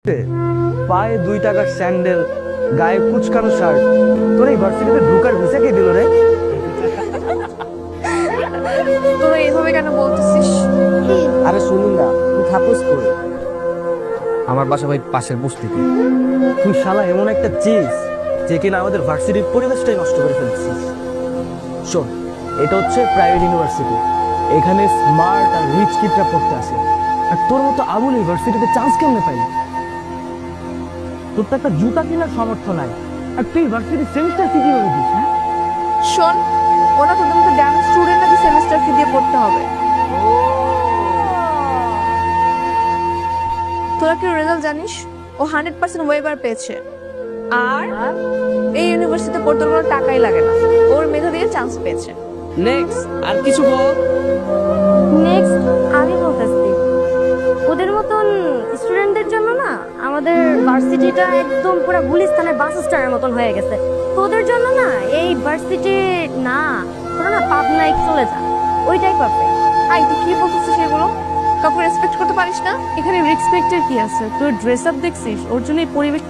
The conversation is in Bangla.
পায়ে 2 টাকার স্যান্ডেল, গায়ে কুচকানো শার্ট, তোর এই ভার্সিটিতে ঢুকার ভিসা কে দিল রে? তোরা এভাবে কেন বলতেছিস? আরে শুনি না, তুই থাকুস কই? আমার বাসা ভাই পাশের বস্তিতে। তুই শালা এমন একটা চিজ যে কিনা আমাদের ভার্সিটির পরিবেশটাই নষ্ট করে ফেলছিস। শোন, এটা হচ্ছে প্রাইভেট ইউনিভার্সিটি, এখানে স্মার্ট আর রিচ কিডরা পড়তে আসে। আর তোর মতো আবুল ইউনিভার্সিটিতে চান্স কেমনে পাই? তোর তো একটা জুতা কেনার সামর্থ্য নাই, আর তুই ভার্সিটির সেমিস্টার ফি কিভাবে দিস? হ্যাঁ শোন, ওরা তোদের মতো ড্যাম স্টুডেন্ট নাকি সেমিস্টার ফি দিয়ে পড়তে হবে? তোরা কি রেজাল্ট জানিস? ও 100% ওয়েবার পেয়েছে, আর এই ইউনিভার্সিটিতে পড়তে কোনো টাকাই লাগে না, ওর মেধা দিয়ে চান্স পেয়েছে। নেক্সট আর কিছু বল। নেক্সট আমি বলতেছি, ওদের মতন স্টুডেন্টদের জন্য না আমাদের ভার্সিটিটা একদম পুরো গুলিস্তানের বাস স্ট্যান্ডের মতন হয়ে গেছে। তোদের জন্য না এই ভার্সিটি না, তোরা না পাবনায় চলে যা, ওইটাই পারফেক্ট। আই তুই কি বলতেছিস এগুলো? কাউকে রেসপেক্ট করতে পারিস না? এখানে রেসপেক্টের কি আছে? তোর ড্রেস আপ দেখছিস? ওর জন্য এই পরিবেশ